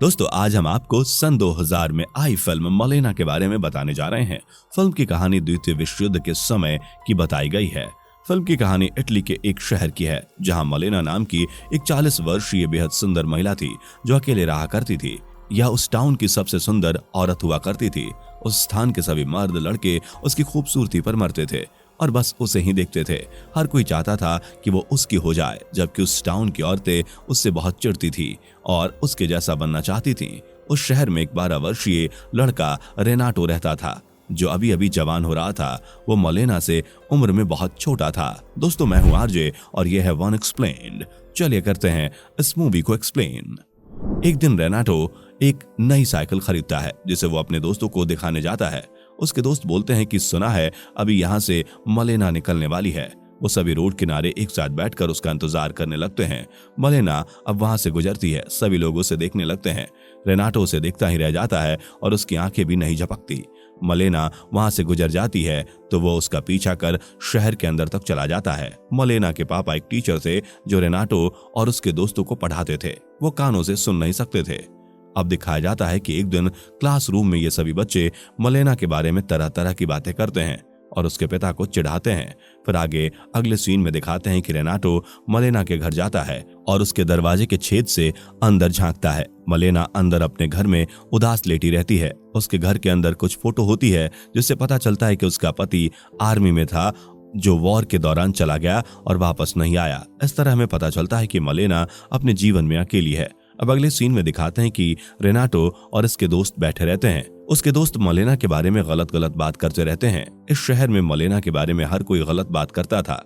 दोस्तों, आज हम आपको सन 2000 में आई फिल्म मलेना के बारे में बताने जा रहे हैं। फिल्म की कहानी द्वितीय विश्व युद्ध के समय की बताई गई है। फिल्म की कहानी इटली के एक शहर की है, जहां मलेना नाम की एक 40 वर्षीय बेहद सुंदर महिला थी जो अकेले रहा करती थी। यह उस टाउन की सबसे सुंदर औरत हुआ करती थी। उस स्थान के सभी मर्द लड़के उसकी खूबसूरती पर मरते थे और बस उसे ही देखते थे। हर कोई चाहता था कि वो उसकी हो जाए, जबकि उस टाउन की औरतें उससे बहुत चिढ़ती थी और उसके जैसा बनना चाहती थीं। उस शहर में एक 12 वर्षीय लड़का रेनाटो रहता था, जो अभी अभी जवान हो रहा था। वो मलेना से उम्र में बहुत छोटा था। दोस्तों, मैं हूं आरजे और यह है वन एक्सप्लेन्ड। चलिए करते हैं इस मूवी को एक्सप्लेन। एक दिन रेनाटो एक नई साइकिल खरीदता है, जिसे वो अपने दोस्तों को दिखाने जाता है। उसके दोस्त बोलते हैं कि सुना है अभी यहाँ से मलेना निकलने वाली है। वो सभी रोड किनारे एक साथ बैठकर उसका इंतजार करने लगते हैं। मलेना अब वहां से गुजरती है। सभी लोग उसे देखने लगते हैं। रेनाटो उसे देखता ही रह जाता है और उसकी आंखें भी नहीं झपकती। मलेना वहां से गुजर जाती है तो वो उसका पीछा कर शहर के अंदर तक चला जाता है। मलेना के पापा एक टीचर थे जो रेनाटो और उसके दोस्तों को पढ़ाते थे। वो कानों से सुन नहीं सकते थे। अब दिखाया जाता है कि एक दिन क्लासरूम में ये सभी बच्चे मलेना के बारे में तरह तरह की बातें करते हैं और उसके पिता को चिढ़ाते हैं। फिर आगे अगले सीन में दिखाते हैं कि रेनाटो मलेना के घर जाता है और उसके दरवाजे के छेद से अंदर झांकता है। मलेना अंदर अपने घर में उदास लेटी रहती है। उसके घर के अंदर कुछ फोटो होती है, जिससे पता चलता है कि उसका पति आर्मी में था, जो वॉर के दौरान चला गया और वापस नहीं आया। इस तरह हमें पता चलता है कि मलेना अपने जीवन में अकेली है। अब अगले सीन में दिखाते हैं कि रेनाटो और इसके दोस्त बैठे रहते हैं। उसके दोस्त मलेना के बारे में गलत बात करते रहते हैं। इस शहर में मलेना के बारे में हर कोई गलत बात करता था।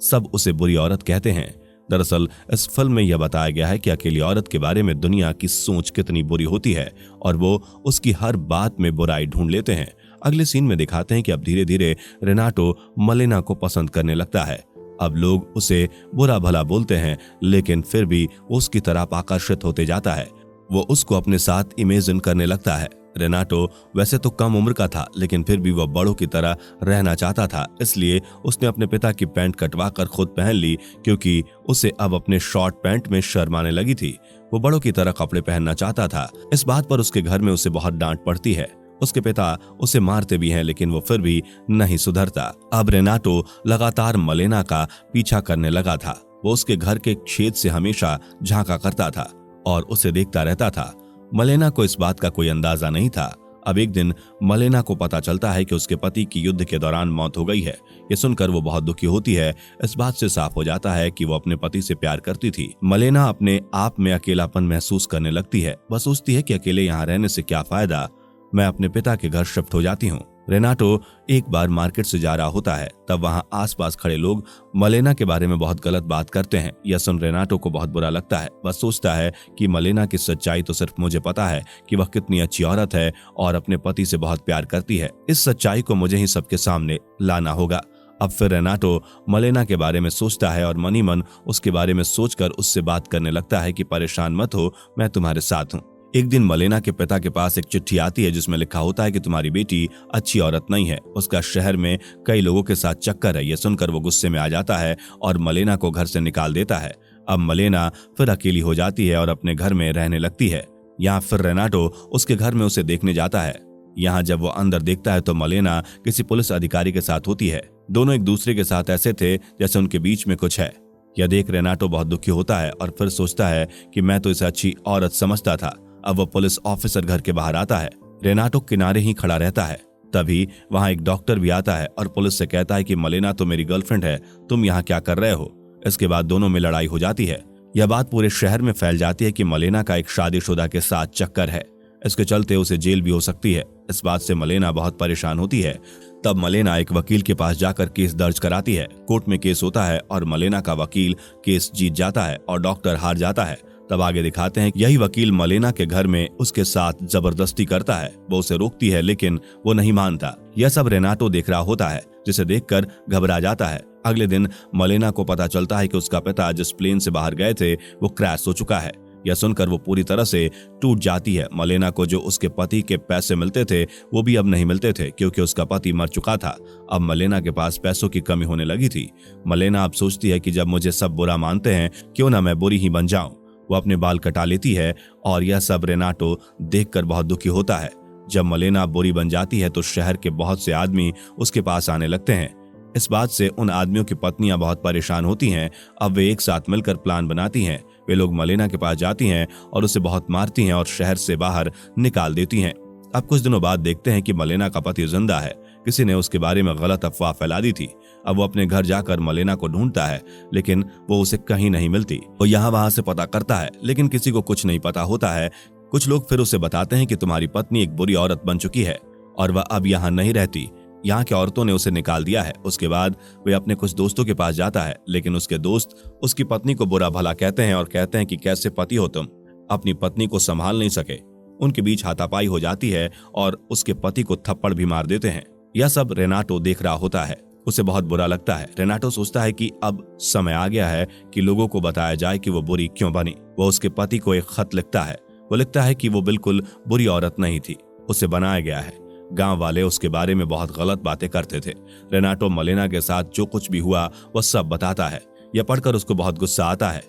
सब उसे बुरी औरत कहते हैं। दरअसल इस फिल्म में यह बताया गया है कि अकेली औरत के बारे में दुनिया की सोच कितनी बुरी होती है और वो उसकी हर बात में बुराई ढूंढ लेते हैं। अगले सीन में दिखाते हैं कि अब धीरे धीरे रेनाटो मलेना को पसंद करने लगता है। अब लोग उसे बुरा भला बोलते हैं, लेकिन फिर भी वो उसकी तरफ आकर्षित होते जाता है। वो उसको अपने साथ इमेजिन करने लगता है। रेनाटो वैसे तो कम उम्र का था, लेकिन फिर भी वह बड़ों की तरह रहना चाहता था। इसलिए उसने अपने पिता की पैंट कटवाकर खुद पहन ली, क्योंकि उसे अब अपने शॉर्ट पैंट में शर्म आने लगी थी। वो बड़ों की तरह कपड़े पहनना चाहता था। इस बात पर उसके घर में उसे बहुत डांट पड़ती है। उसके पिता उसे मारते भी हैं, लेकिन वो फिर भी नहीं सुधरता। अब रेनाटो लगातार मलेना का पीछा करने लगा था। वो उसके घर के छेद से हमेशा झांका करता था और उसे देखता रहता था। मलेना को इस बात का कोई अंदाजा नहीं था। अब एक दिन मलेना को पता चलता है कि उसके पति की युद्ध के दौरान मौत हो गई है। ये सुनकर वो बहुत दुखी होती है। इस बात से साफ हो जाता है कि वो अपने पति से प्यार करती थी। मलेना अपने आप में अकेलापन महसूस करने लगती है। वह सोचती है कि अकेले यहाँ रहने से क्या फायदा, मैं अपने पिता के घर शिफ्ट हो जाती हूँ। रेनाटो एक बार मार्केट से जा रहा होता है, तब वहां आसपास खड़े लोग मलेना के बारे में बहुत गलत बात करते हैं। यह सुन रेनाटो को बहुत बुरा लगता है। वह सोचता है कि मलेना की सच्चाई तो सिर्फ मुझे पता है कि वह कितनी अच्छी औरत है और अपने पति से बहुत प्यार करती है। इस सच्चाई को मुझे ही सबके सामने लाना होगा। अब फिर रेनाटो मलेना के बारे में सोचता है और मनी मन उसके बारे में सोचकर उससे बात करने लगता है कि परेशान मत हो, मैं तुम्हारे साथ हूँ। एक दिन मलेना के पिता के पास एक चिट्ठी आती है, जिसमें लिखा होता है कि तुम्हारी बेटी अच्छी औरत नहीं है, उसका शहर में कई लोगों के साथ चक्कर है। यह सुनकर वो गुस्से में आ जाता है और मलेना को घर से निकाल देता है। अब मलेना फिर अकेली हो जाती है और अपने घर में रहने लगती है। यहाँ फिर रेनाटो उसके घर में उसे देखने जाता है। यहाँ जब वो अंदर देखता है तो मलेना किसी पुलिस अधिकारी के साथ होती है। दोनों एक दूसरे के साथ ऐसे थे जैसे उनके बीच में कुछ है। यह देख रेनाटो बहुत दुखी होता है और फिर सोचता है कि मैं तो इसे अच्छी औरत समझता था। अब वो पुलिस ऑफिसर घर के बाहर आता है। रेनाटो किनारे ही खड़ा रहता है। तभी वहां एक डॉक्टर भी आता है और पुलिस से कहता है कि मलेना तो मेरी गर्लफ्रेंड है, तुम यहाँ क्या कर रहे हो। इसके बाद दोनों में लड़ाई हो जाती है। यह बात पूरे शहर में फैल जाती है कि मलेना का एक शादीशुदा के साथ चक्कर है। इसके चलते उसे जेल भी हो सकती है। इस बात से मलेना बहुत परेशान होती है। तब मलेना एक वकील के पास जाकर केस दर्ज कराती है। कोर्ट में केस होता है और मलेना का वकील केस जीत जाता है और डॉक्टर हार जाता है। तब आगे दिखाते हैं यही वकील मलेना के घर में उसके साथ जबरदस्ती करता है। वो उसे रोकती है, लेकिन वो नहीं मानता। यह सब रेनाटो देख रहा होता है, जिसे देखकर घबरा जाता है। अगले दिन मलेना को पता चलता है कि उसका पिता जिस प्लेन से बाहर गए थे वो क्रैश हो चुका है। यह सुनकर वो पूरी तरह से टूट जाती है। मलेना को जो उसके पति के पैसे मिलते थे वो भी अब नहीं मिलते थे, क्योंकि उसका पति मर चुका था। अब मलेना के पास पैसों की कमी होने लगी थी। मलेना अब सोचती है कि जब मुझे सब बुरा मानते हैं, क्यों ना मैं बुरी ही बन जाऊं। वो अपने बाल कटा लेती है और यह सब रेनाटो देखकर बहुत दुखी होता है। जब मलेना बुरी बन जाती है तो शहर के बहुत से आदमी उसके पास आने लगते हैं। इस बात से उन आदमियों की पत्नियां बहुत परेशान होती हैं। अब वे एक साथ मिलकर प्लान बनाती हैं। वे लोग मलेना के पास जाती हैं और उसे बहुत मारती हैं और शहर से बाहर निकाल देती हैं। अब कुछ दिनों बाद देखते हैं कि मलेना का पति जिंदा है। किसी ने उसके बारे में गलत अफवाह फैला दी थी। अब वो अपने घर जाकर मलेना को ढूंढता है, लेकिन वो उसे कहीं नहीं मिलती। वो यहाँ वहां से पता करता है, लेकिन किसी को कुछ नहीं पता होता है। कुछ लोग फिर उसे बताते हैं कि तुम्हारी पत्नी एक बुरी औरत बन चुकी है और वह अब यहाँ नहीं रहती। यहाँ की औरतों ने उसे निकाल दिया है। उसके बाद वे अपने कुछ दोस्तों के पास जाता है, लेकिन उसके दोस्त उसकी पत्नी को बुरा भला कहते हैं और कहते हैं कि कैसे पति हो तुम, अपनी पत्नी को संभाल नहीं सके। उनके बीच हाथापाई हो जाती है और उसके पति को थप्पड़ भी मार देते हैं। यह सब रेनाटो देख रहा होता है। उसे बहुत बुरा लगता है। रेनाटो सोचता है कि अब समय आ गया है कि लोगों को बताया जाए कि वो बुरी क्यों बनी। वो उसके पति को एक खत लिखता है। वो लिखता है कि वो बिल्कुल बुरी औरत नहीं थी, उसे बनाया गया है। गांव वाले उसके बारे में बहुत गलत बातें करते थे। रेनाटो मलेना के साथ जो कुछ भी हुआ वह सब बताता है। यह पढ़कर उसको बहुत गुस्सा आता है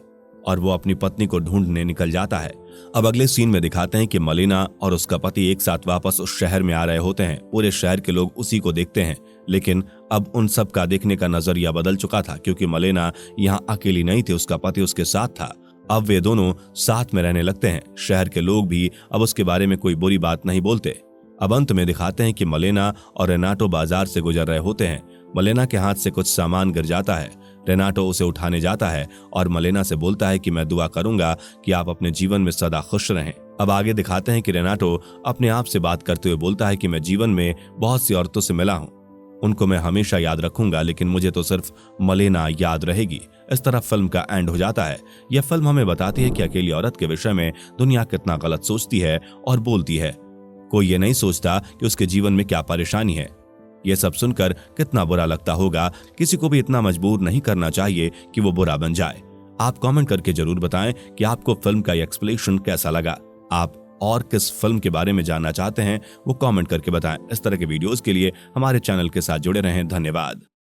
और वो अपनी पत्नी को ढूंढने निकल जाता है। अब अगले सीन में दिखाते हैं कि मलेना और उसका पति एक साथ वापस उस शहर में आ रहे होते हैं। पूरे शहर के लोग उसी को देखते हैं, लेकिन अब उन सब का देखने का नजरिया बदल चुका था, क्योंकि मलेना यहाँ अकेली नहीं थी, उसका पति उसके साथ था। अब वे दोनों साथ में रहने लगते हैं। शहर के लोग भी अब उसके बारे में कोई बुरी बात नहीं बोलते। अब अंत में दिखाते हैं कि मलेना और रेनाटो बाजार से गुजर रहे होते हैं। मलेना के हाथ से कुछ सामान गिर जाता है। रेनाटो उसे उठाने जाता है और मलेना से बोलता है कि मैं दुआ करूंगा कि आप अपने जीवन में सदा खुश रहें। अब आगे दिखाते हैं कि रेनाटो अपने आप से बात करते हुए बोलता है कि मैं जीवन में बहुत सी औरतों से मिला हूं, उनको मैं हमेशा याद रखूंगा, लेकिन मुझे तो सिर्फ मलेना याद रहेगी। इस तरह फिल्म का एंड हो जाता है। यह फिल्म हमें बताती है कि अकेली औरत के विषय में दुनिया कितना गलत सोचती है और बोलती है। कोई ये नहीं सोचता कि उसके जीवन में क्या परेशानी है। यह सब सुनकर कितना बुरा लगता होगा। किसी को भी इतना मजबूर नहीं करना चाहिए कि वो बुरा बन जाए। आप कमेंट करके जरूर बताएं कि आपको फिल्म का एक्सप्लेनेशन कैसा लगा। आप और किस फिल्म के बारे में जानना चाहते हैं वो कमेंट करके बताएं। इस तरह के वीडियोस के लिए हमारे चैनल के साथ जुड़े रहें। धन्यवाद।